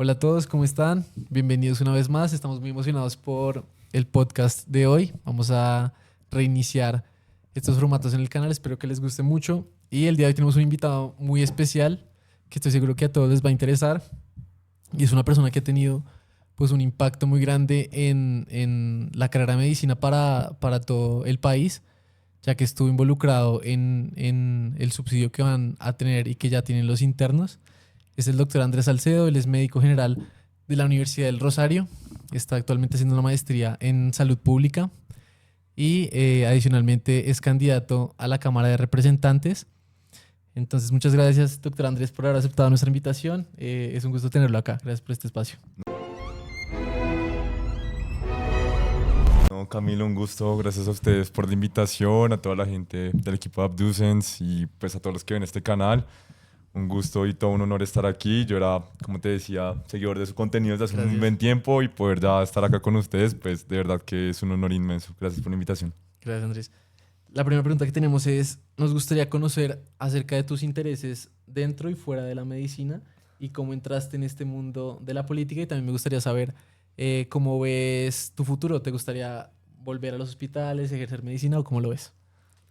Hola a todos, ¿cómo están? Bienvenidos una vez más. Estamos muy emocionados por el podcast de hoy. Vamos a reiniciar estos formatos en el canal. Espero que les guste mucho. Y el día de hoy tenemos un invitado muy especial que estoy seguro que a todos les va a interesar. Y es una persona que ha tenido pues un impacto muy grande en la carrera de medicina para todo el país, ya que estuvo involucrado en el subsidio que van a tener y que ya tienen los internos. Es el doctor Andrés Salcedo, él es médico general de la Universidad del Rosario, está actualmente haciendo una maestría en salud pública y adicionalmente es candidato a la Cámara de Representantes. Entonces, muchas gracias, doctor Andrés, por haber aceptado nuestra invitación. Es un gusto tenerlo acá. Gracias por este espacio. No, Camilo, un gusto. Gracias a ustedes por la invitación, a toda la gente del equipo de Abducens y pues a todos los que ven este canal. Un gusto y todo un honor estar aquí. Yo era, como te decía, seguidor de su contenido desde hace un Gracias. buen tiempo y poder ya estar acá con ustedes, pues de verdad que es un honor inmenso. Gracias por la invitación. Gracias, Andrés. La primera pregunta que tenemos es, nos gustaría conocer acerca de tus intereses dentro y fuera de la medicina y cómo entraste en este mundo de la política y también me gustaría saber cómo ves tu futuro. ¿Te gustaría volver a los hospitales, ejercer medicina o cómo lo ves?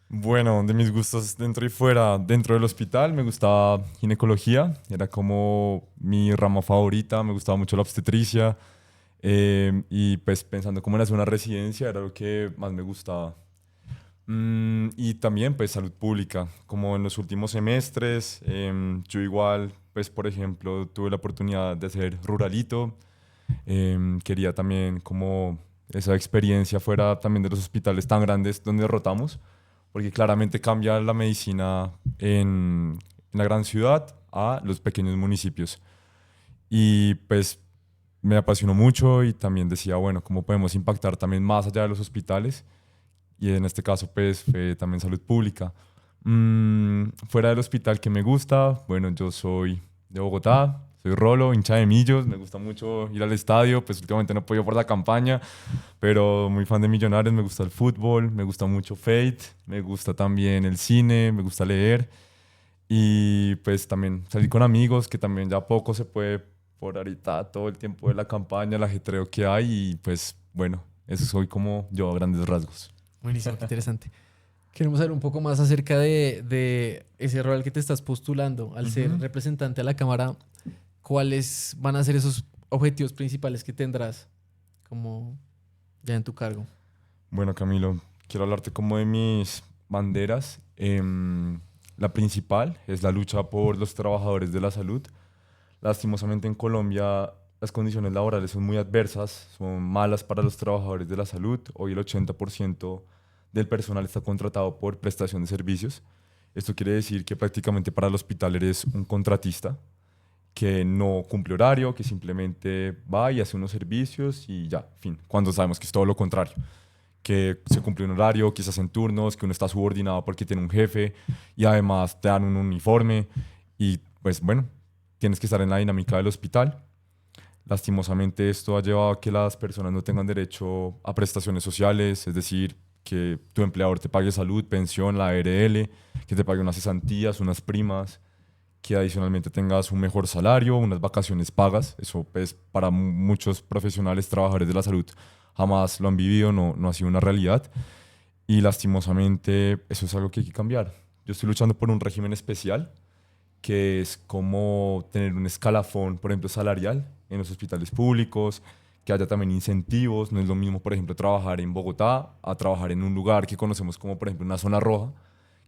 Bueno, de mis gustos dentro y fuera, dentro del hospital me gustaba ginecología, era como mi rama favorita, me gustaba mucho la obstetricia y pues pensando cómo en hacer una residencia era lo que más me gustaba. Y también pues salud pública, como en los últimos semestres, yo igual pues por ejemplo tuve la oportunidad de hacer ruralito, quería también como esa experiencia fuera también de los hospitales tan grandes donde rotamos, porque claramente cambia la medicina en la gran ciudad a los pequeños municipios. Y pues me apasionó mucho y también decía, bueno, ¿cómo podemos impactar también más allá de los hospitales? Y en este caso, pues, fue también salud pública. Fuera del hospital que me gusta, bueno, yo soy de Bogotá, soy Rolo, hincha de Millos, me gusta mucho ir al estadio, pues últimamente no he podido por la campaña, pero muy fan de Millonarios, me gusta el fútbol, me gusta mucho Fate, me gusta también el cine, me gusta leer y pues también salir con amigos, que también ya poco se puede por ahorita todo el tiempo de la campaña, el ajetreo que hay y pues bueno, eso soy como yo a grandes rasgos. Buenísimo, qué interesante. Queremos saber un poco más acerca de ese rol al que te estás postulando al ser Ujú. representante a la Cámara. ¿Cuáles van a ser esos objetivos principales que tendrás como ya en tu cargo? Bueno, Camilo, quiero hablarte como de mis banderas. La principal es la lucha por los trabajadores de la salud. Lastimosamente en Colombia las condiciones laborales son muy adversas, son malas para los trabajadores de la salud. Hoy el 80% del personal está contratado por prestación de servicios. Esto quiere decir que prácticamente para el hospital eres un contratista que no cumple horario, que simplemente va y hace unos servicios y ya, fin, cuando sabemos que es todo lo contrario, que se cumple un horario, que se hacen turnos, que uno está subordinado porque tiene un jefe y además te dan un uniforme y pues bueno, tienes que estar en la dinámica del hospital. Lastimosamente esto ha llevado a que las personas no tengan derecho a prestaciones sociales, es decir, que tu empleador te pague salud, pensión, la ARL, que te pague unas cesantías, unas primas, que adicionalmente tengas un mejor salario, unas vacaciones pagas. Eso pues para muchos profesionales, trabajadores de la salud, jamás lo han vivido, no ha sido una realidad. Y lastimosamente eso es algo que hay que cambiar. Yo estoy luchando por un régimen especial que es como tener un escalafón, por ejemplo, salarial en los hospitales públicos, que haya también incentivos. No es lo mismo, por ejemplo, trabajar en Bogotá a trabajar en un lugar que conocemos como, por ejemplo, una zona roja,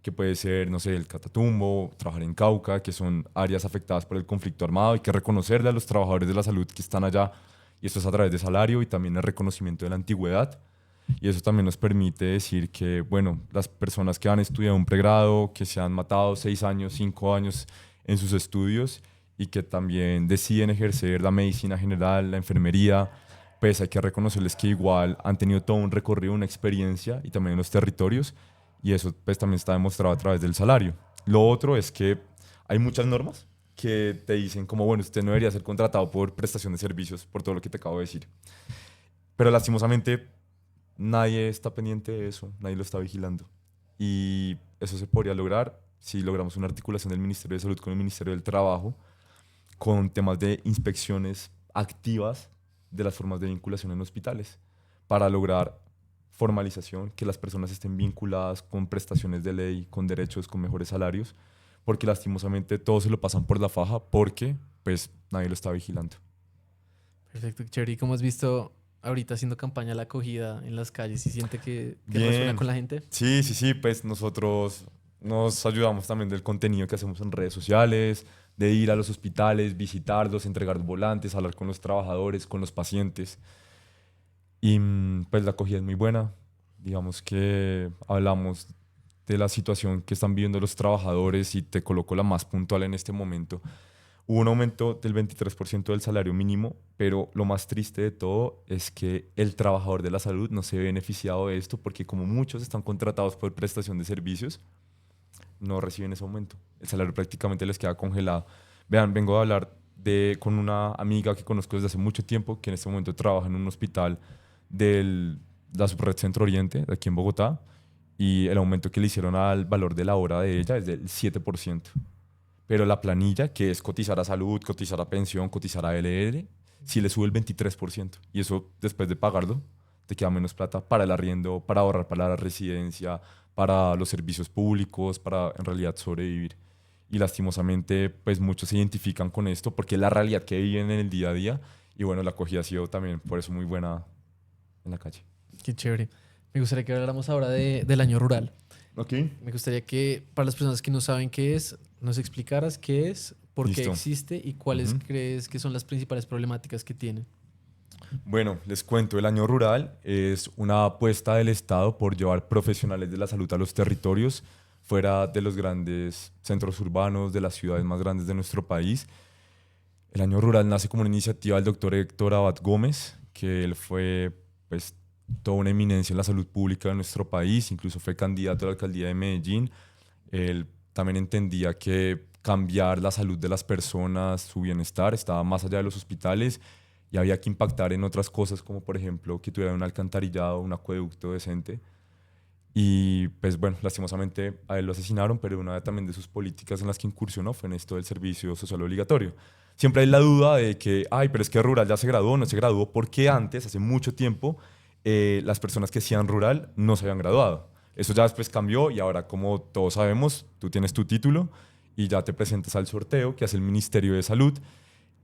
que puede ser, no sé, el Catatumbo, trabajar en Cauca, que son áreas afectadas por el conflicto armado. Hay que reconocerle a los trabajadores de la salud que están allá, y esto es a través de salario y también el reconocimiento de la antigüedad. Y eso también nos permite decir que, bueno, las personas que han estudiado un pregrado, que se han matado 6 años, 5 años en sus estudios y que también deciden ejercer la medicina general, la enfermería, pues hay que reconocerles que igual han tenido todo un recorrido, una experiencia y también en los territorios y eso pues también está demostrado a través del salario. Lo otro es que hay muchas normas que te dicen como, bueno, usted no debería ser contratado por prestación de servicios, por todo lo que te acabo de decir. Pero lastimosamente nadie está pendiente de eso, nadie lo está vigilando. Y eso se podría lograr si logramos una articulación del Ministerio de Salud con el Ministerio del Trabajo, con temas de inspecciones activas de las formas de vinculación en hospitales para lograr formalización, que las personas estén vinculadas con prestaciones de ley, con derechos, con mejores salarios, porque lastimosamente todos se lo pasan por la faja porque pues nadie lo está vigilando. Perfecto, chévere. ¿Y cómo has visto ahorita haciendo campaña la acogida en las calles? ¿Y siente que resuena Bien, con la gente? sí, pues nosotros nos ayudamos también del contenido que hacemos en redes sociales, de ir a los hospitales, visitarlos, entregar volantes, hablar con los trabajadores, con los pacientes. Y pues la acogida es muy buena. Digamos que hablamos de la situación que están viviendo los trabajadores y te coloco la más puntual en este momento. Hubo un aumento del 23% del salario mínimo, pero lo más triste de todo es que el trabajador de la salud no se ve beneficiado de esto porque como muchos están contratados por prestación de servicios, no reciben ese aumento. El salario prácticamente les queda congelado. Vean, vengo a hablar con una amiga que conozco desde hace mucho tiempo, que en este momento trabaja en un hospital de la Subred Centro Oriente, de aquí en Bogotá, y el aumento que le hicieron al valor de la hora de ella es del 7%. Pero la planilla, que es cotizar a salud, cotizar a pensión, cotizar a LR, sí le sube el 23%. Y eso, después de pagarlo, te queda menos plata para el arriendo, para ahorrar para la residencia, para los servicios públicos, para en realidad sobrevivir. Y lastimosamente, pues muchos se identifican con esto porque es la realidad que viven en el día a día. Y bueno, la acogida ha sido también por eso muy buena en la calle. Qué chévere. Me gustaría que habláramos ahora del año rural. Ok. Me gustaría que para las personas que no saben qué es, nos explicaras qué es, por qué Listo. existe y cuáles Ujú. crees que son las principales problemáticas que tiene. Bueno, les cuento, el año rural es una apuesta del Estado por llevar profesionales de la salud a los territorios fuera de los grandes centros urbanos, de las ciudades más grandes de nuestro país. El año rural nace como una iniciativa del doctor Héctor Abad Gómez, que él fue pues toda una eminencia en la salud pública de nuestro país, incluso fue candidato a la alcaldía de Medellín. Él también entendía que cambiar la salud de las personas, su bienestar, estaba más allá de los hospitales y había que impactar en otras cosas, como por ejemplo que tuviera un alcantarillado, un acueducto decente. Y pues bueno, lastimosamente a él lo asesinaron, pero una también de sus políticas en las que incursionó fue en esto del servicio social obligatorio. Siempre hay la duda de que, ay, pero es que rural ya se graduó, no se graduó, porque antes, hace mucho tiempo, las personas que hacían rural no se habían graduado. Eso ya después cambió y ahora, como todos sabemos, tú tienes tu título y ya te presentas al sorteo que hace el Ministerio de Salud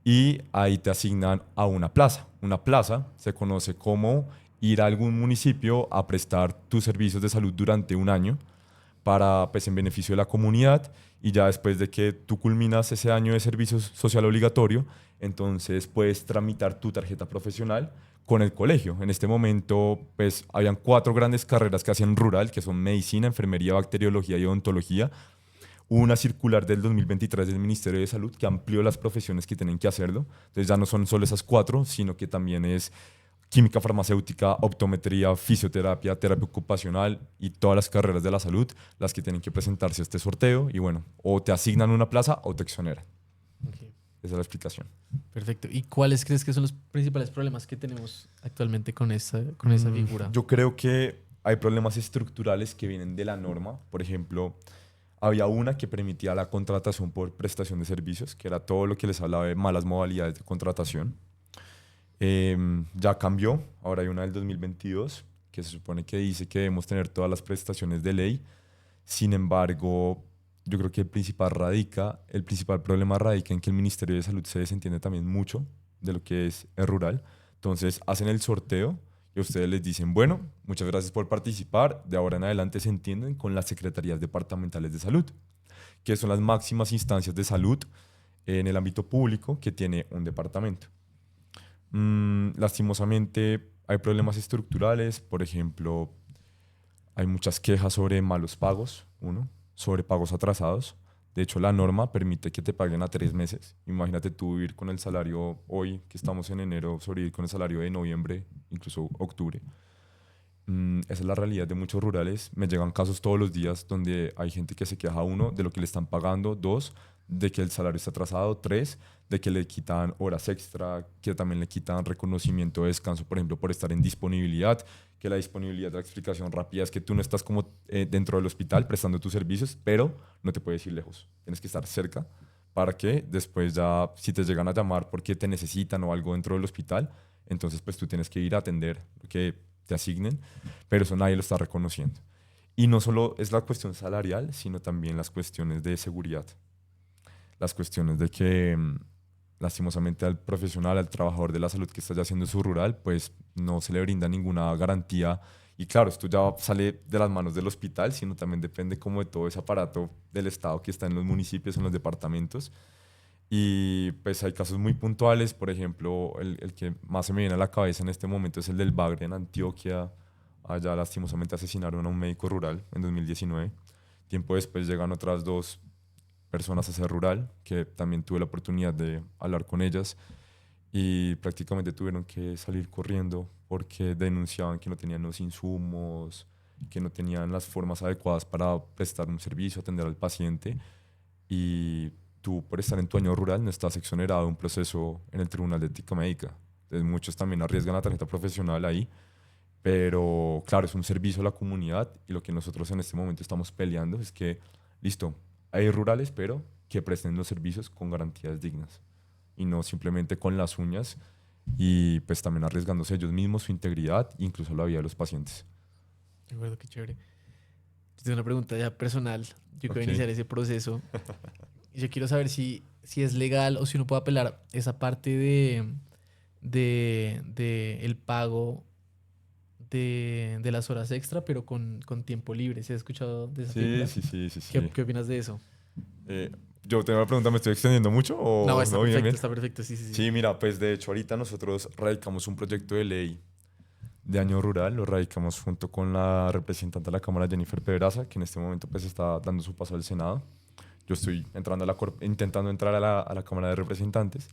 y ahí te asignan a una plaza. Una plaza se conoce como ir a algún municipio a prestar tus servicios de salud durante un año para, pues, en beneficio de la comunidad y ya después de que tú culminas ese año de servicio social obligatorio, entonces puedes tramitar tu tarjeta profesional con el colegio. En este momento, pues, habían 4 grandes carreras que hacían rural, que son medicina, enfermería, bacteriología y odontología. Hubo una circular del 2023 del Ministerio de Salud que amplió las profesiones que tienen que hacerlo. Entonces ya no son solo esas 4, sino que también es química farmacéutica, optometría, fisioterapia, terapia ocupacional y todas las carreras de la salud las que tienen que presentarse a este sorteo y bueno, o te asignan una plaza o te exoneran. Ok, Esa es la explicación. perfecto. ¿Y cuáles crees que son los principales problemas que tenemos actualmente con esa figura? Yo creo que hay problemas estructurales que vienen de la norma. Por ejemplo, había una que permitía la contratación por prestación de servicios, que era todo lo que les hablaba de malas modalidades de contratación. Ya cambió, ahora hay una del 2022 que se supone que dice que debemos tener todas las prestaciones de ley. Sin embargo, yo creo que el principal problema radica en que el Ministerio de Salud se desentiende también mucho de lo que es el rural. Entonces hacen el sorteo y a ustedes les dicen, bueno, muchas gracias por participar, de ahora en adelante se entienden con las secretarías departamentales de salud, que son las máximas instancias de salud en el ámbito público que tiene un departamento. Lastimosamente hay problemas estructurales, por ejemplo, hay muchas quejas sobre malos pagos, uno, sobre pagos atrasados. De hecho, la norma permite que te paguen a 3 meses. Imagínate tú vivir con el salario hoy, que estamos en enero, sobrevivir con el salario de noviembre, incluso octubre. Esa es la realidad de muchos rurales. Me llegan casos todos los días donde hay gente que se queja, uno, de lo que le están pagando, dos, de que el salario está atrasado, tres, de que le quitan horas extra, que también le quitan reconocimiento de descanso, por ejemplo, por estar en disponibilidad, que la disponibilidad, la explicación rápida es que tú no estás como dentro del hospital prestando tus servicios, pero no te puedes ir lejos, tienes que estar cerca para que después ya, si te llegan a llamar porque te necesitan o algo dentro del hospital, entonces pues tú tienes que ir a atender lo que te asignen, pero eso nadie lo está reconociendo. Y no solo es la cuestión salarial, sino también las cuestiones de seguridad. Las cuestiones de que lastimosamente al profesional, al trabajador de la salud que está ya haciendo su rural, pues no se le brinda ninguna garantía. Y claro, esto ya sale de las manos del hospital, sino también depende como de todo ese aparato del Estado que está en los municipios, en los departamentos. Y pues hay casos muy puntuales, por ejemplo, el que más se me viene a la cabeza en este momento es el del Bagre en Antioquia. Allá lastimosamente asesinaron a un médico rural en 2019. Tiempo después llegan otras dos personas a ese rural, que también tuve la oportunidad de hablar con ellas y prácticamente tuvieron que salir corriendo porque denunciaban que no tenían los insumos, que no tenían las formas adecuadas para prestar un servicio, atender al paciente y tú por estar en tu año rural no estás exonerado de un proceso en el Tribunal de Ética Médica. Entonces muchos también arriesgan la tarjeta profesional ahí, pero claro, es un servicio a la comunidad y lo que nosotros en este momento estamos peleando es que, listo, hay rurales, pero que presten los servicios con garantías dignas y no simplemente con las uñas y pues también arriesgándose ellos mismos su integridad, incluso la vida de los pacientes. De acuerdo, qué chévere. Yo tengo una pregunta ya personal. Yo quiero Ok. iniciar ese proceso. Y yo quiero saber si es legal o si uno puede apelar esa parte de el pago de las horas extra, pero con tiempo libre. ¿Se ha escuchado de esa Sí, figura? sí, sí, sí, ¿Qué, sí. qué opinas de eso? Yo tengo una pregunta, ¿me estoy extendiendo mucho No, o no? Bien, bien. está perfecto, sí, sí, sí. Sí, mira, pues de hecho ahorita nosotros radicamos un proyecto de ley de año rural, lo radicamos junto con la representante de la Cámara, Jennifer Pedraza, que en este momento pues está dando su paso al Senado. Yo estoy entrando intentando entrar a la Cámara de Representantes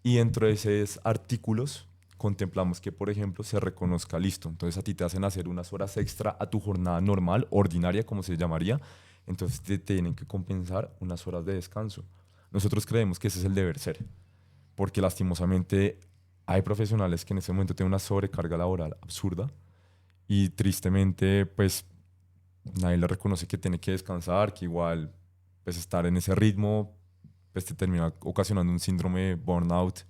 y dentro de esos artículos contemplamos que, por ejemplo, se reconozca, listo, entonces a ti te hacen hacer unas horas extra a tu jornada normal, ordinaria, como se llamaría, entonces te tienen que compensar unas horas de descanso. Nosotros creemos que ese es el deber ser, porque lastimosamente hay profesionales que en ese momento tienen una sobrecarga laboral absurda y tristemente pues nadie le reconoce que tiene que descansar, que igual pues estar en ese ritmo pues te termina ocasionando un síndrome burnout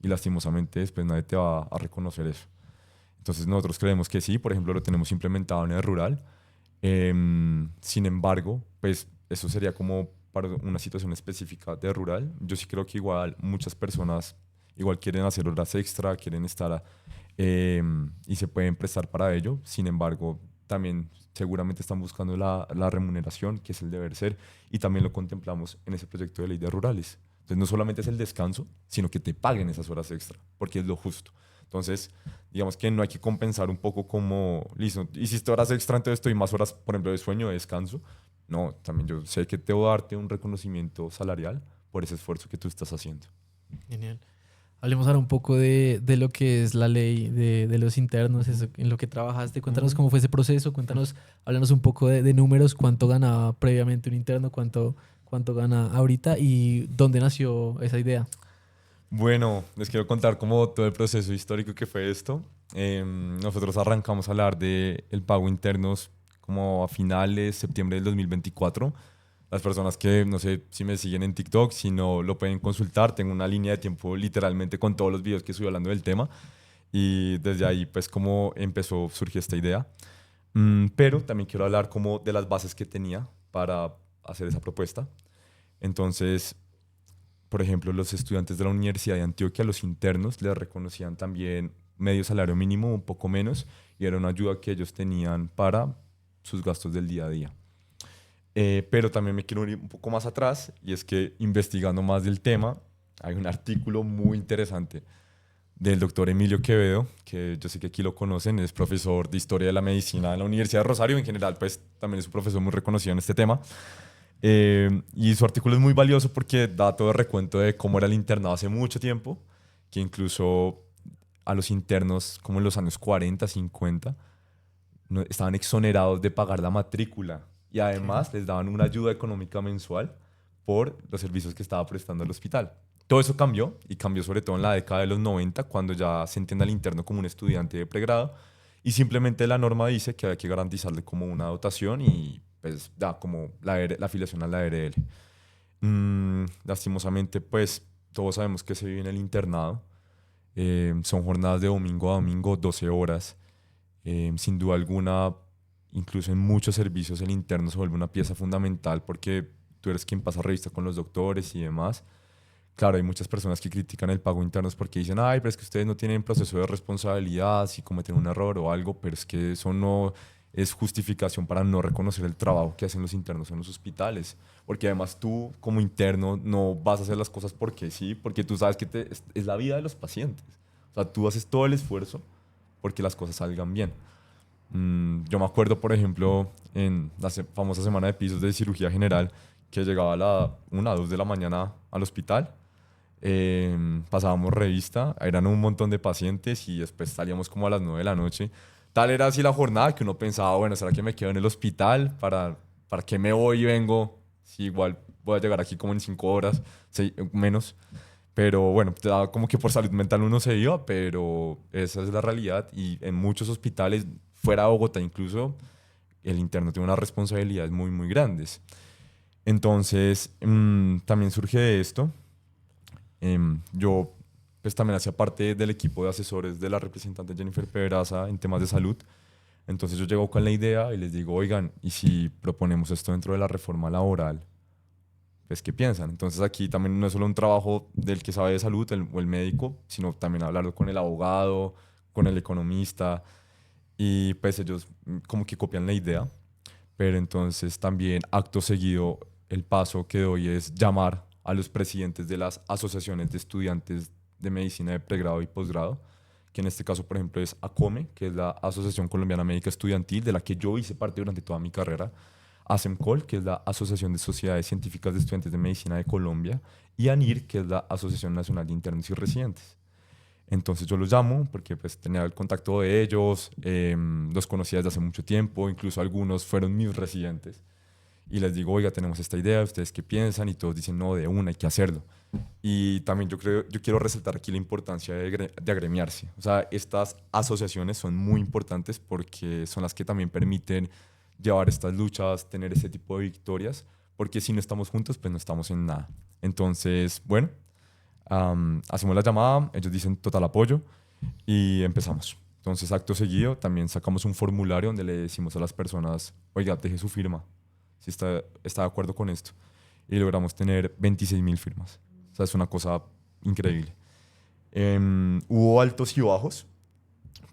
y lastimosamente después nadie te va a reconocer eso. Entonces nosotros creemos que sí, por ejemplo lo tenemos implementado en el rural. Sin embargo, pues eso sería como para una situación específica de rural. Yo sí creo que igual muchas personas igual quieren hacer horas extra, quieren estar y se pueden prestar para ello. Sin embargo, también seguramente están buscando la remuneración, que es el deber ser, y también lo contemplamos en ese proyecto de ley de rurales. Entonces, no solamente es el descanso, sino que te paguen esas horas extra, porque es lo justo. Entonces, digamos que no hay que compensar un poco como, listo, hiciste horas extra, entonces estoy más horas, por ejemplo, de sueño, de descanso. No, también yo sé que debo darte un reconocimiento salarial por ese esfuerzo que tú estás haciendo. Genial. Hablemos ahora un poco de lo que es la ley de los internos, eso, en lo que trabajaste. Cuéntanos cómo fue ese proceso, cuéntanos, háblanos un poco de números, cuánto ganaba previamente un interno, cuánto gana ahorita y dónde nació esa idea. Bueno, les quiero contar como todo el proceso histórico que fue esto. Nosotros arrancamos a hablar de el pago internos como a finales de septiembre del 2024. Las personas que no sé si me siguen en TikTok, si no lo pueden consultar, tengo una línea de tiempo literalmente con todos los videos que estoy hablando del tema y desde ahí pues como empezó, surgió esta idea. Pero también quiero hablar como de las bases que tenía para hacer esa propuesta. Entonces, por ejemplo, los estudiantes de la Universidad de Antioquia, los internos, les reconocían también medio salario mínimo, un poco menos, y era una ayuda que ellos tenían para sus gastos del día a día. Pero también me quiero ir un poco más atrás, y es que investigando más del tema, hay un artículo muy interesante del doctor Emilio Quevedo, que yo sé que aquí lo conocen, es profesor de Historia de la Medicina en la Universidad de Rosario, en general, pues también es un profesor muy reconocido en este tema. Y su artículo es muy valioso porque da todo el recuento de cómo era el internado hace mucho tiempo, que incluso a los internos, como en los años 40, 50, no, estaban exonerados de pagar la matrícula y Ok. además les daban una ayuda económica mensual por los servicios que estaba prestando el hospital. Todo eso cambió y cambió sobre todo en la década de los 90, cuando ya se entiende al interno como un estudiante de pregrado y simplemente la norma dice que hay que garantizarle como una dotación y pues da como la afiliación a la ARL. Lastimosamente, pues todos sabemos que se vive en el internado. Son jornadas de domingo a domingo, 12 horas. Sin duda alguna, incluso en muchos servicios el interno se vuelve una pieza fundamental porque tú eres quien pasa revista con los doctores y demás. Claro, hay muchas personas que critican el pago interno porque dicen, ay, pero es que ustedes no tienen proceso de responsabilidad si cometen un error o algo, pero es que eso no es justificación para no reconocer el trabajo que hacen los internos en los hospitales. Porque además tú, como interno, no vas a hacer las cosas porque sí, porque tú sabes que es la vida de los pacientes. O sea, tú haces todo el esfuerzo porque las cosas salgan bien. Yo me acuerdo, por ejemplo, en la famosa semana de pisos de cirugía general, que llegaba a la 2 de la mañana al hospital, pasábamos revista, eran un montón de pacientes y después salíamos como a las 9 de la noche. Tal era así la jornada que uno pensaba, bueno, ¿será que me quedo en el hospital? ¿Para qué me voy y vengo? Si igual voy a llegar aquí como en 5 horas, menos. Pero bueno, como que por salud mental uno se iba, pero esa es la realidad. Y en muchos hospitales, fuera de Bogotá incluso, el interno tiene unas responsabilidades muy, muy grandes. Entonces, también surge de esto. Yo pues también hacía parte del equipo de asesores de la representante Jennifer Pedraza en temas de salud. Entonces yo llego con la idea y les digo, oigan, ¿y si proponemos esto dentro de la reforma laboral? Pues, ¿qué piensan? Entonces aquí también no es solo un trabajo del que sabe de salud o el médico, sino también hablarlo con el abogado, con el economista, y pues ellos como que copian la idea, pero entonces también acto seguido el paso que doy es llamar a los presidentes de las asociaciones de estudiantes de medicina de pregrado y posgrado, que en este caso, por ejemplo, es ACOME, que es la Asociación Colombiana Médica Estudiantil, de la que yo hice parte durante toda mi carrera, ASEMCOL, que es la Asociación de Sociedades Científicas de Estudiantes de Medicina de Colombia, y ANIR, que es la Asociación Nacional de Internos y Residentes. Entonces yo los llamo porque pues tenía el contacto de ellos, los conocía desde hace mucho tiempo, incluso algunos fueron mis residentes. Y les digo, oiga, tenemos esta idea, ¿ustedes qué piensan? Y todos dicen, no, de una, hay que hacerlo. Y también yo quiero resaltar aquí la importancia de agremiarse. O sea, estas asociaciones son muy importantes porque son las que también permiten llevar estas luchas, tener ese tipo de victorias, porque si no estamos juntos, pues no estamos en nada. Entonces, bueno, hacemos la llamada, ellos dicen total apoyo y empezamos. Entonces, acto seguido, también sacamos un formulario donde le decimos a las personas, oiga, deje su firma, si está de acuerdo con esto. Y logramos tener 26.000 firmas. O sea, es una cosa increíble. Hubo altos y bajos,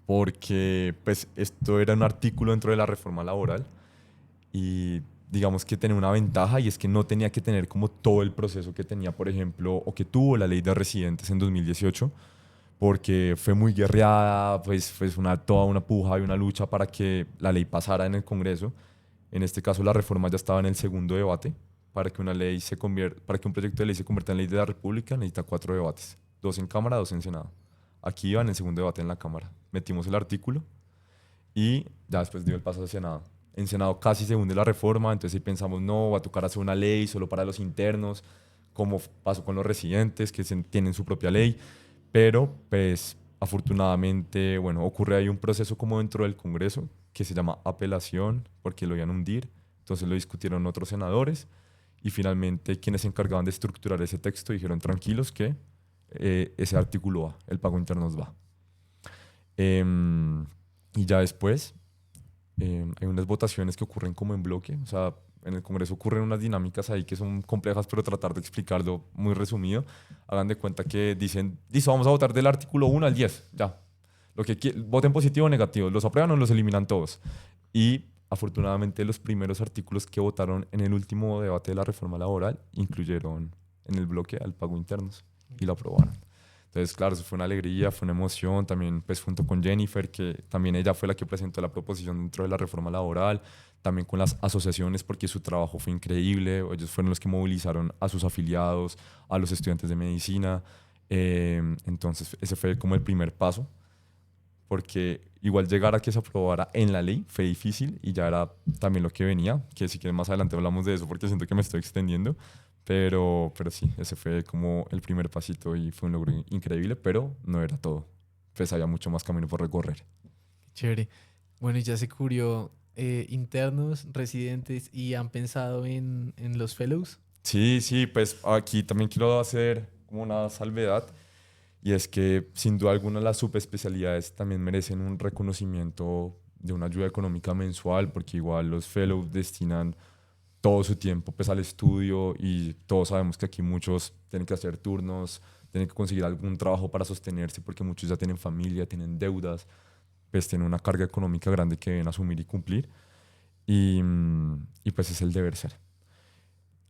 porque pues, esto era un artículo dentro de la reforma laboral y digamos que tenía una ventaja y es que no tenía que tener como todo el proceso que tenía, por ejemplo, o que tuvo la ley de residentes en 2018, porque fue muy guerreada, pues fue toda una puja y una lucha para que la ley pasara en el Congreso. En este caso, la reforma ya estaba en el segundo debate. Para que un proyecto de ley se convierta en ley de la República, necesita 4 debates, 2 en Cámara, 2 en Senado. Aquí iba en el segundo debate en la Cámara. Metimos el artículo y ya después dio el paso al Senado. En Senado casi se hunde la reforma, entonces ahí pensamos, no, va a tocar hacer una ley solo para los internos, como pasó con los residentes, que tienen su propia ley, pero pues afortunadamente, bueno, ocurre ahí un proceso como dentro del Congreso, que se llama apelación, porque lo iban a hundir, entonces lo discutieron otros senadores, y finalmente quienes se encargaban de estructurar ese texto dijeron, tranquilos que ese artículo va, el pago interno nos va. Y ya después hay unas votaciones que ocurren como en bloque, o sea, en el Congreso ocurren unas dinámicas ahí que son complejas, pero tratar de explicarlo muy resumido. Hagan de cuenta que dicen, listo, vamos a votar del artículo 1 al 10, ya. Voten positivo o negativo, los aprueban o los eliminan todos. Y afortunadamente los primeros artículos que votaron en el último debate de la reforma laboral incluyeron en el bloque al pago internos y lo aprobaron. Entonces, claro, eso fue una alegría, fue una emoción, también pues junto con Jennifer, que también ella fue la que presentó la proposición dentro de la reforma laboral, también con las asociaciones, porque su trabajo fue increíble, ellos fueron los que movilizaron a sus afiliados, a los estudiantes de medicina, entonces ese fue como el primer paso, porque igual llegar a que se aprobara en la ley fue difícil y ya era también lo que venía, que si quieren más adelante hablamos de eso porque siento que me estoy extendiendo, pero sí, ese fue como el primer pasito y fue un logro increíble, pero no era todo, pues había mucho más camino por recorrer. Chévere. Bueno, y ya se cubrió internos, residentes y han pensado en los fellows. Sí, sí, pues aquí también quiero hacer como una salvedad y es que sin duda alguna las subespecialidades también merecen un reconocimiento de una ayuda económica mensual porque igual los fellows destinan todo su tiempo pues al estudio y todos sabemos que aquí muchos tienen que hacer turnos, tienen que conseguir algún trabajo para sostenerse porque muchos ya tienen familia, tienen deudas, pues tienen una carga económica grande que deben asumir y cumplir y pues es el deber ser.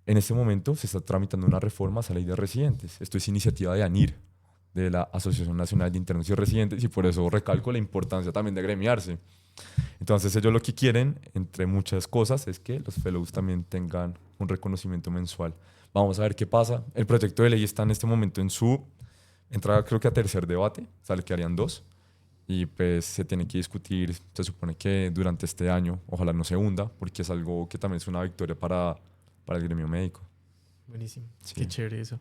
En este momento se está tramitando una reforma a esa ley de residentes. Esto es iniciativa de ANIR, de la Asociación Nacional de Internos y Residentes, y por eso recalco la importancia también de gremiarse. Entonces ellos lo que quieren, entre muchas cosas, es que los fellows también tengan un reconocimiento mensual. Vamos a ver qué pasa. El proyecto de ley está en este momento en su entrada, creo que a tercer debate, sale que harían dos, y pues se tiene que discutir, se supone que durante este año, ojalá no se hunda, porque es algo que también es una victoria para el gremio médico. Buenísimo. Qué Sí, chévere eso.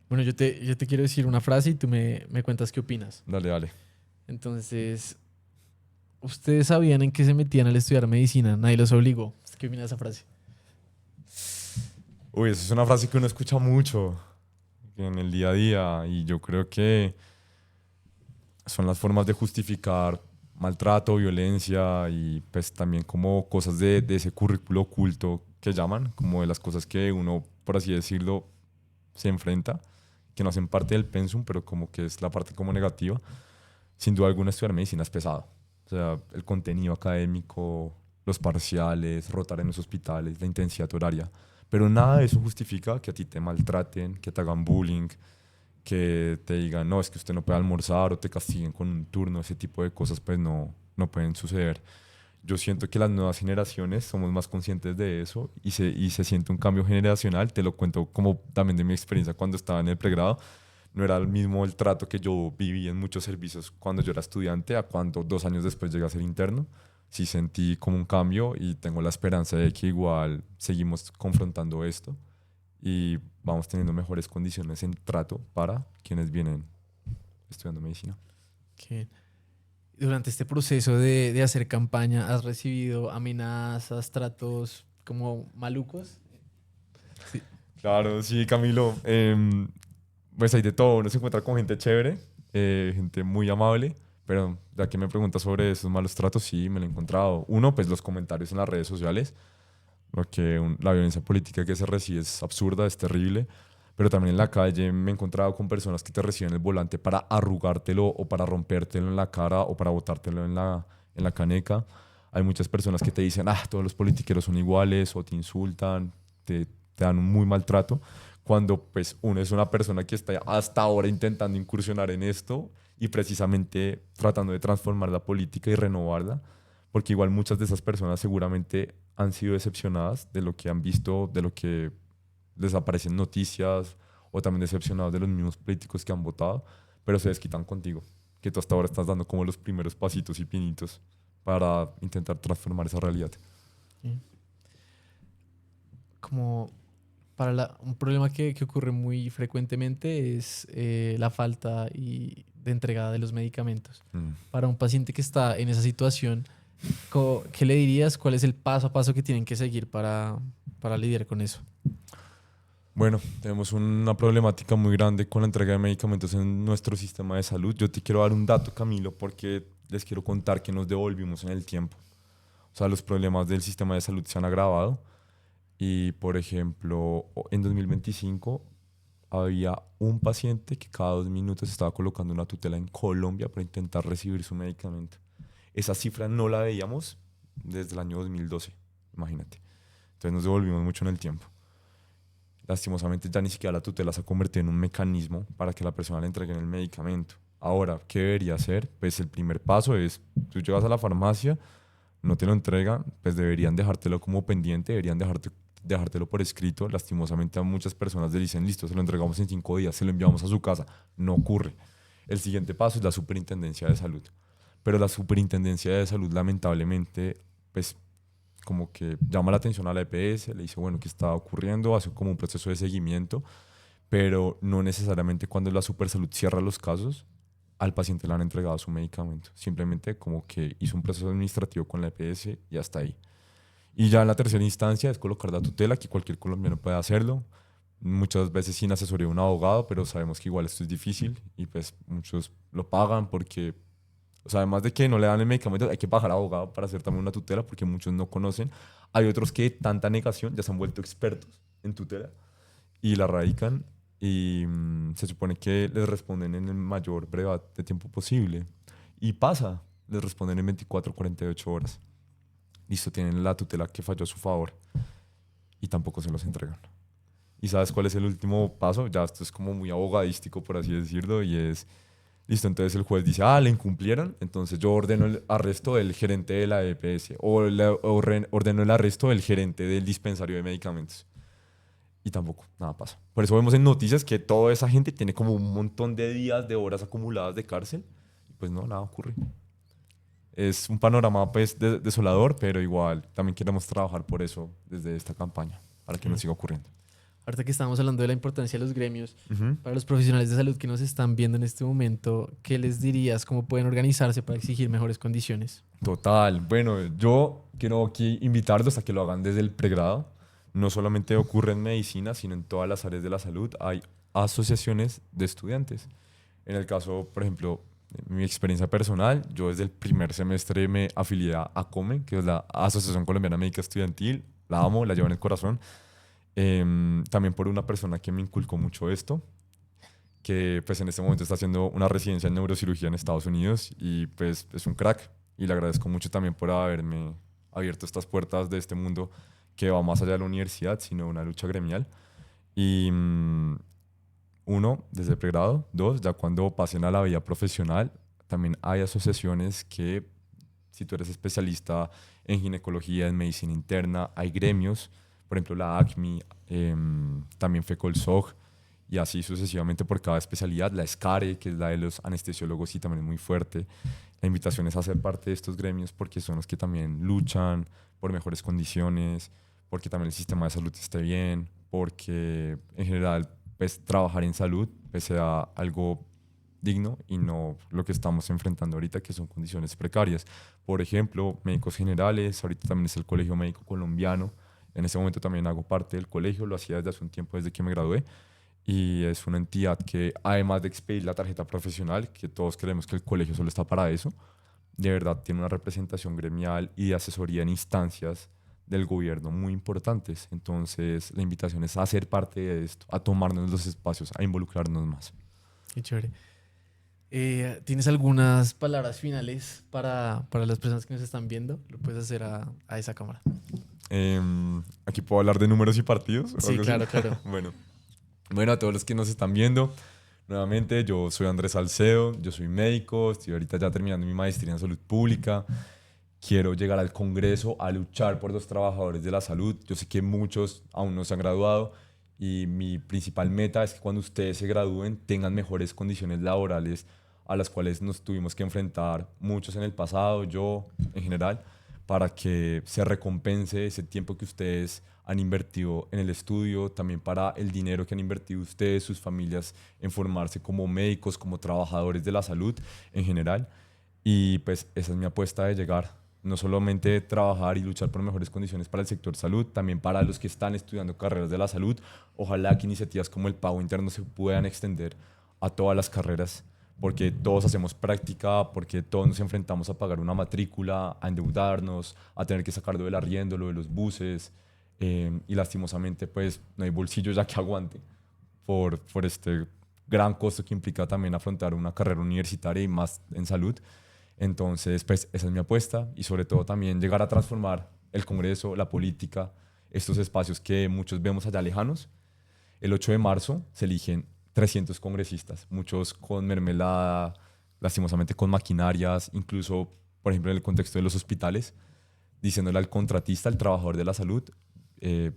Bueno, yo te quiero decir una frase y tú me cuentas qué opinas. dale, dale. Entonces, ¿ustedes sabían en qué se metían al estudiar medicina? Nadie los obligó. ¿Qué opinas de esa frase? Uy, esa es una frase que uno escucha mucho en el día a día y yo creo que son las formas de justificar maltrato, violencia y pues también como cosas de ese currículo oculto que llaman, como de las cosas que uno, por así decirlo, se enfrenta, que no hacen parte del pensum, pero como que es la parte como negativa. Sin duda alguna estudiar medicina es pesado. O sea, el contenido académico, los parciales, rotar en los hospitales, la intensidad horaria. Pero nada de eso justifica que a ti te maltraten, que te hagan bullying, que te digan, no, es que usted no puede almorzar o te castiguen con un turno. Ese tipo de cosas pues no pueden suceder. Yo siento que las nuevas generaciones somos más conscientes de eso y se siente un cambio generacional. Te lo cuento como también de mi experiencia cuando estaba en el pregrado. No era el mismo el trato que yo viví en muchos servicios cuando yo era estudiante a cuando 2 años después llegué a ser interno. Sí sentí como un cambio y tengo la esperanza de que igual seguimos confrontando esto y vamos teniendo mejores condiciones en trato para quienes vienen estudiando medicina. Que durante este proceso de hacer campaña, ¿has recibido amenazas, tratos como malucos? Sí. Claro, sí, Camilo. Pues hay de todo. Uno se encuentra con gente chévere, gente muy amable, pero ya que me preguntas sobre esos malos tratos, sí, me lo he encontrado. Uno, pues los comentarios en las redes sociales, porque la violencia política que se recibe es absurda, es terrible, pero también en la calle me he encontrado con personas que te reciben el volante para arrugártelo o para rompértelo en la cara o para botártelo en la caneca. Hay muchas personas que te dicen, ah, todos los politiqueros son iguales o te insultan, te dan un muy mal trato, cuando pues uno es una persona que está hasta ahora intentando incursionar en esto y precisamente tratando de transformar la política y renovarla, porque igual muchas de esas personas seguramente han sido decepcionadas de lo que han visto, de lo que les aparecen noticias o también decepcionados de los mismos políticos que han votado, pero se desquitan contigo, que tú hasta ahora estás dando como los primeros pasitos y pinitos para intentar transformar esa realidad. Sí. Como un problema que ocurre muy frecuentemente es la falta de entrega de los medicamentos. Mm. Para un paciente que está en esa situación, ¿qué le dirías? ¿Cuál es el paso a paso que tienen que seguir para lidiar con eso? Bueno, tenemos una problemática muy grande con la entrega de medicamentos en nuestro sistema de salud. Yo te quiero dar un dato, Camilo, porque les quiero contar que nos devolvimos en el tiempo. O sea, los problemas del sistema de salud se han agravado y, por ejemplo, en 2025 había un paciente que cada 2 minutos estaba colocando una tutela en Colombia para intentar recibir su medicamento. Esa cifra no la veíamos desde el año 2012, imagínate. Entonces nos devolvimos mucho en el tiempo. Lastimosamente ya ni siquiera la tutela se ha convertido en un mecanismo para que la persona le entreguen el medicamento. Ahora, ¿qué debería hacer? Pues el primer paso es, tú llegas a la farmacia, no te lo entregan, pues deberían dejártelo como pendiente, deberían dejártelo por escrito. Lastimosamente a muchas personas le dicen, listo, se lo entregamos en 5 días, se lo enviamos a su casa. No ocurre. El siguiente paso es la superintendencia de salud. Pero la superintendencia de salud, lamentablemente, pues como que llama la atención a la EPS, le dice, bueno, ¿qué está ocurriendo? Hace como un proceso de seguimiento, pero no necesariamente cuando la Supersalud cierra los casos, al paciente le han entregado su medicamento. Simplemente como que hizo un proceso administrativo con la EPS y hasta ahí. Y ya en la tercera instancia es colocar la tutela, que cualquier colombiano puede hacerlo. muchas veces sin asesoría de un abogado, pero sabemos que igual esto es difícil y pues muchos lo pagan porque, o sea, además de que no le dan el medicamento, hay que pagar al abogado para hacer también una tutela porque muchos no conocen. Hay otros que tanta negación ya se han vuelto expertos en tutela y la radican y se supone que les responden en el mayor brevedad de tiempo posible. Y pasa, les responden en 24 o 48 horas. Listo, tienen la tutela que falló a su favor y tampoco se los entregan. ¿Y sabes cuál es el último paso? Ya esto es como muy abogadístico, por así decirlo, y es, listo, entonces el juez dice, le incumplieron, entonces yo ordeno el arresto del gerente de la EPS ordeno el arresto del gerente del dispensario de medicamentos. Y tampoco, nada pasa. Por eso vemos en noticias que toda esa gente tiene como un montón de días, de horas acumuladas de cárcel, y pues no, nada ocurre. Es un panorama pues desolador, pero igual también queremos trabajar por eso desde esta campaña, para que no siga ocurriendo. Ahorita que estamos hablando de la importancia de los gremios, Ujú. para los profesionales de salud que nos están viendo en este momento, ¿qué les dirías? ¿Cómo pueden organizarse para exigir mejores condiciones? Total. Bueno, yo quiero aquí invitarlos a que lo hagan desde el pregrado. No solamente ocurre en medicina, sino en todas las áreas de la salud. Hay asociaciones de estudiantes. En el caso, por ejemplo, de mi experiencia personal, yo desde el primer semestre me afilié a ACOME, que es la Asociación Colombiana Médica Estudiantil. La amo, la llevo en el corazón. También por una persona que me inculcó mucho esto, que pues en este momento está haciendo una residencia en neurocirugía en Estados Unidos y pues es un crack y le agradezco mucho también por haberme abierto estas puertas de este mundo que va más allá de la universidad, sino una lucha gremial. Y uno, desde pregrado. Dos, ya cuando pasen a la vida profesional, también hay asociaciones que, si tú eres especialista en ginecología, en medicina interna, hay gremios, por ejemplo la ACMI, también FECOLSOG, y así sucesivamente por cada especialidad. La ESCARE, que es la de los anestesiólogos, y también es muy fuerte. La invitación es a ser parte de estos gremios porque son los que también luchan por mejores condiciones, porque también el sistema de salud esté bien, porque en general pues, trabajar en salud pues, sea algo digno y no lo que estamos enfrentando ahorita, que son condiciones precarias. Por ejemplo, médicos generales, ahorita también es el Colegio Médico Colombiano. En ese momento también hago parte del colegio, lo hacía desde hace un tiempo, desde que me gradué. Y es una entidad que, además de expedir la tarjeta profesional, que todos creemos que el colegio solo está para eso, de verdad tiene una representación gremial y de asesoría en instancias del gobierno muy importantes. Entonces, la invitación es a ser parte de esto, a tomarnos los espacios, a involucrarnos más. Qué chévere. ¿Tienes algunas palabras finales para las personas que nos están viendo? Lo puedes hacer a esa cámara. Aquí puedo hablar de números y partidos. ¿O Sí, algo así? claro, claro. Bueno, a todos los que nos están viendo, nuevamente yo soy Andrés Salcedo, yo soy médico, estoy ahorita ya terminando mi maestría en salud pública. Quiero llegar al Congreso a luchar por los trabajadores de la salud. Yo sé que muchos aún no se han graduado y mi principal meta es que cuando ustedes se gradúen tengan mejores condiciones laborales a las cuales nos tuvimos que enfrentar muchos en el pasado, yo en general, para que se recompense ese tiempo que ustedes han invertido en el estudio, también para el dinero que han invertido ustedes, sus familias, en formarse como médicos, como trabajadores de la salud en general. Y pues esa es mi apuesta de llegar, no solamente trabajar y luchar por mejores condiciones para el sector salud, también para los que están estudiando carreras de la salud. Ojalá que iniciativas como el pago interno se puedan extender a todas las carreras, porque todos hacemos práctica, porque todos nos enfrentamos a pagar una matrícula, a endeudarnos, a tener que sacar lo del arriendo, lo de los buses, y lastimosamente pues no hay bolsillo ya que aguante por este gran costo que implica también afrontar una carrera universitaria y más en salud. Entonces, pues esa es mi apuesta y sobre todo también llegar a transformar el Congreso, la política, estos espacios que muchos vemos allá lejanos. El 8 de marzo se eligen 300 congresistas, muchos con mermelada, lastimosamente con maquinarias, incluso, por ejemplo, en el contexto de los hospitales, diciéndole al contratista, al trabajador de la salud, eh,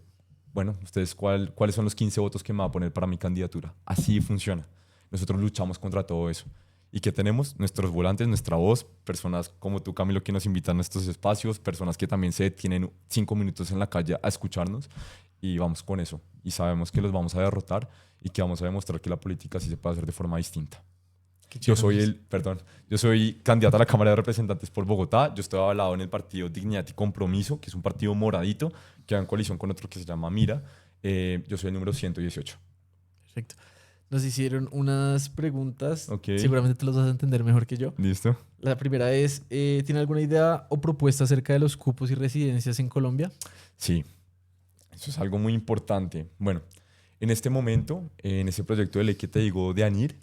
bueno, ustedes cuáles son los 15 votos que me va a poner para mi candidatura. Así funciona. Nosotros luchamos contra todo eso. ¿Y qué tenemos? Nuestros volantes, nuestra voz, personas como tú, Camilo, que nos invitan a estos espacios, personas que también se tienen 5 minutos en la calle a escucharnos y vamos con eso. Y sabemos que los vamos a derrotar y que vamos a demostrar que la política sí se puede hacer de forma distinta. Yo soy candidato a la Cámara de Representantes por Bogotá. Yo estoy avalado en el partido Dignidad y Compromiso, que es un partido moradito que va en coalición con otro que se llama Mira. Yo soy el número 118. Perfecto. Nos hicieron unas preguntas. Ok. Seguramente te las vas a entender mejor que yo. ¿Listo? La primera es, ¿tiene alguna idea o propuesta acerca de los cupos y residencias en Colombia? Sí, eso es algo muy importante. Bueno, en este momento, en ese proyecto de ley que te digo de ANIR,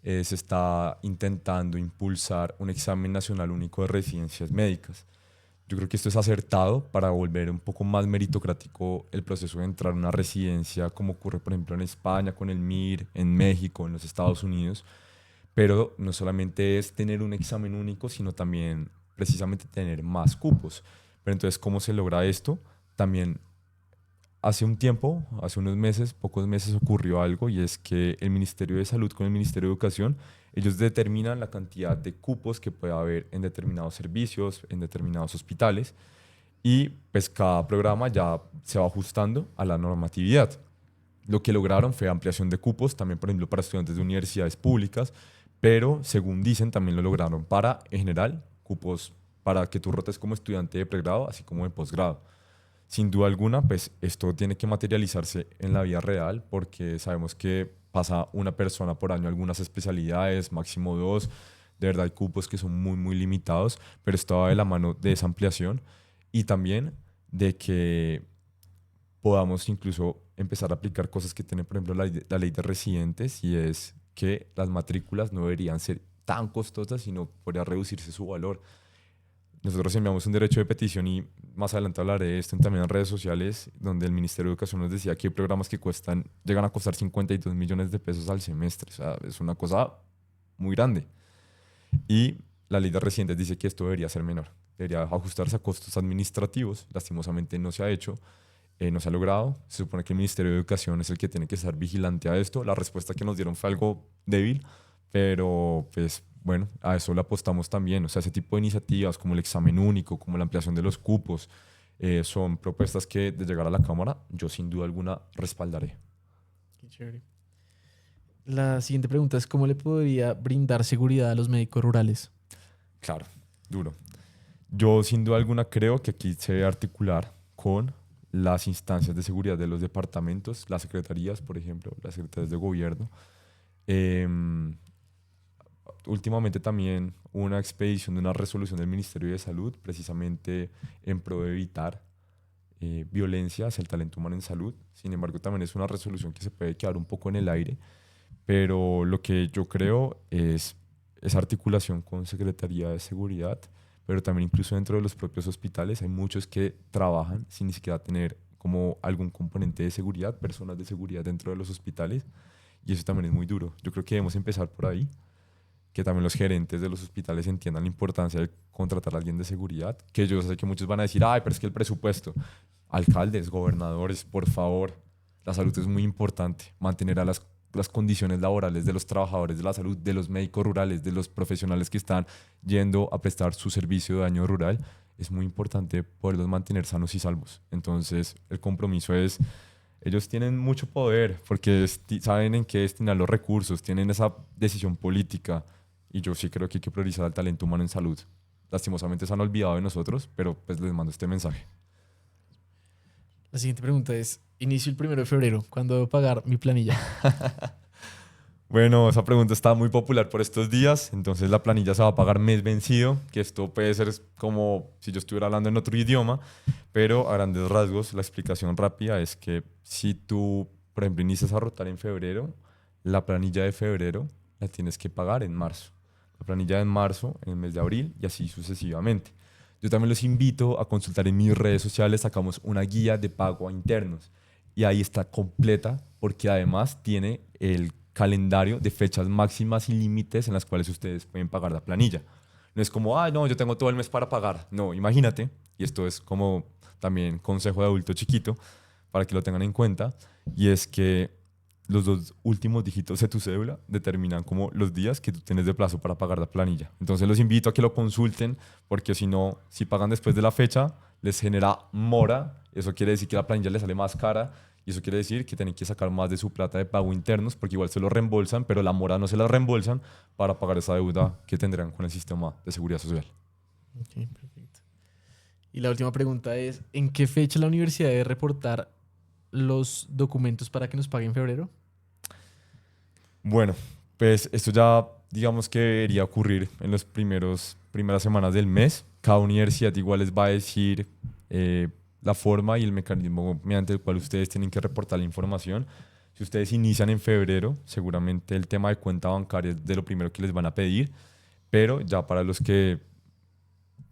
se está intentando impulsar un examen nacional único de residencias médicas. Yo creo que esto es acertado para volver un poco más meritocrático el proceso de entrar a una residencia, como ocurre, por ejemplo, en España con el MIR, en México, en los Estados Unidos. Pero no solamente es tener un examen único, sino también precisamente tener más cupos. Pero entonces, ¿cómo se logra esto? También hace un tiempo, hace unos meses, pocos meses ocurrió algo y es que el Ministerio de Salud con el Ministerio de Educación, ellos determinan la cantidad de cupos que puede haber en determinados servicios, en determinados hospitales y pues cada programa ya se va ajustando a la normatividad. Lo que lograron fue ampliación de cupos, también por ejemplo para estudiantes de universidades públicas, pero según dicen también lo lograron para, en general, cupos para que tú rotes como estudiante de pregrado, así como de posgrado. Sin duda alguna, pues esto tiene que materializarse en la vida real porque sabemos que pasa una persona por año algunas especialidades, máximo dos. De verdad hay cupos que son muy, muy limitados, pero esto va de la mano de esa ampliación y también de que podamos incluso empezar a aplicar cosas que tiene, por ejemplo, la ley de residentes y es que las matrículas no deberían ser tan costosas, sino podría reducirse su valor. Nosotros enviamos un derecho de petición y más adelante hablaré de esto también en redes sociales, donde el Ministerio de Educación nos decía que hay programas que llegan a costar 52 millones de pesos al semestre. O sea, es una cosa muy grande. Y la ley de residentes dice que esto debería ser menor, debería ajustarse a costos administrativos. Lastimosamente no se ha hecho, no se ha logrado. Se supone que el Ministerio de Educación es el que tiene que estar vigilante a esto. La respuesta que nos dieron fue algo débil, pero pues bueno, a eso le apostamos también. O sea, ese tipo de iniciativas como el examen único, como la ampliación de los cupos, son propuestas que de llegar a la Cámara yo sin duda alguna respaldaré. Qué chévere. La siguiente pregunta es, ¿cómo le podría brindar seguridad a los médicos rurales? Claro, duro. Yo sin duda alguna creo que aquí se debe articular con las instancias de seguridad de los departamentos, las secretarías, por ejemplo, las secretarías de gobierno. Em, Últimamente también hubo una expedición de una resolución del Ministerio de Salud, precisamente en pro de evitar violencia hacia el talento humano en salud. Sin embargo, también es una resolución que se puede quedar un poco en el aire, pero lo que yo creo es esa articulación con Secretaría de Seguridad, pero también incluso dentro de los propios hospitales hay muchos que trabajan sin ni siquiera tener como algún componente de seguridad, personas de seguridad dentro de los hospitales, y eso también es muy duro. Yo creo que debemos empezar por ahí, que también los gerentes de los hospitales entiendan la importancia de contratar a alguien de seguridad, que yo sé que muchos van a decir, ay, pero es que el presupuesto, alcaldes, gobernadores, por favor, la salud es muy importante, mantener a las condiciones laborales de los trabajadores de la salud, de los médicos rurales, de los profesionales que están yendo a prestar su servicio de daño rural, es muy importante poderlos mantener sanos y salvos. Entonces, el compromiso es, ellos tienen mucho poder porque saben en qué destinar los recursos, tienen esa decisión política y yo sí creo que hay que priorizar al talento humano en salud. Lastimosamente se han olvidado de nosotros, pero pues les mando este mensaje. La siguiente pregunta es, inicio el 1 de febrero, ¿cuándo debo pagar mi planilla? Bueno, esa pregunta está muy popular por estos días, entonces la planilla se va a pagar mes vencido, que esto puede ser como si yo estuviera hablando en otro idioma, pero a grandes rasgos la explicación rápida es que si tú, por ejemplo, inicias a rotar en febrero, la planilla de febrero la tienes que pagar en marzo, la planilla en marzo, en el mes de abril y así sucesivamente. Yo también los invito a consultar en mis redes sociales, sacamos una guía de pago a internos y ahí está completa porque además tiene el calendario de fechas máximas y límites en las cuales ustedes pueden pagar la planilla. No es como, ah, no, yo tengo todo el mes para pagar. No, imagínate, y esto es como también consejo de adulto chiquito para que lo tengan en cuenta, y es que los dos últimos dígitos de tu cédula determinan como los días que tú tienes de plazo para pagar la planilla. Entonces los invito a que lo consulten porque si no, si pagan después de la fecha, les genera mora. Eso quiere decir que la planilla les sale más cara y eso quiere decir que tienen que sacar más de su plata de pago internos porque igual se lo reembolsan, pero la mora no se la reembolsan para pagar esa deuda que tendrán con el sistema de seguridad social. Ok, perfecto. Y la última pregunta es, ¿en qué fecha la universidad debe reportar los documentos para que nos paguen en febrero? Bueno, pues esto ya digamos que debería ocurrir en las primeras semanas del mes. Cada universidad igual les va a decir la forma y el mecanismo mediante el cual ustedes tienen que reportar la información. Si ustedes inician en febrero, seguramente el tema de cuenta bancaria es de lo primero que les van a pedir, pero ya para los que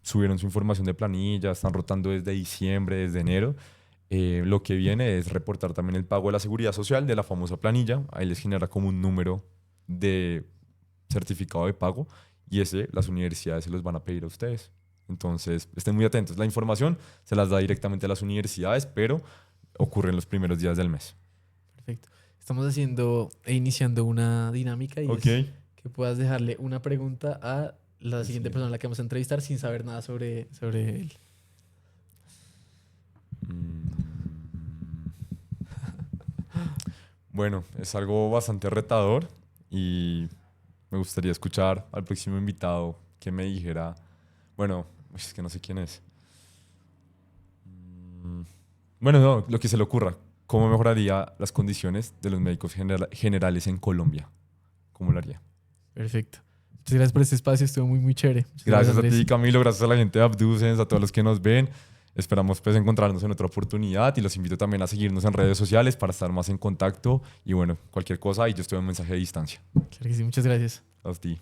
subieron su información de planilla, están rotando desde diciembre, desde enero, lo que viene es reportar también el pago de la seguridad social de la famosa planilla. Ahí les genera como un número de certificado de pago y ese las universidades se los van a pedir a ustedes. Entonces, estén muy atentos. La información se las da directamente a las universidades, pero ocurre en los primeros días del mes. Perfecto. Estamos haciendo e iniciando una dinámica y Ok. es que puedas dejarle una pregunta a la siguiente Sí. persona a la que vamos a entrevistar sin saber nada sobre él. Mm. Bueno, es algo bastante retador y me gustaría escuchar al próximo invitado que me dijera, bueno, es que no sé quién es. Mm, Bueno, no, lo que se le ocurra. ¿Cómo mejoraría las condiciones de los médicos generales en Colombia? ¿Cómo lo haría? Perfecto. Muchas gracias por este espacio, estuvo muy, muy chévere. Muchas Gracias a Andrés. ti, Camilo, gracias a la gente de Abducens, a todos los que nos ven. Esperamos pues encontrarnos en otra oportunidad y los invito también a seguirnos en redes sociales para estar más en contacto y bueno, cualquier cosa y yo estoy en mensaje de distancia. Claro que sí, muchas gracias. A ti.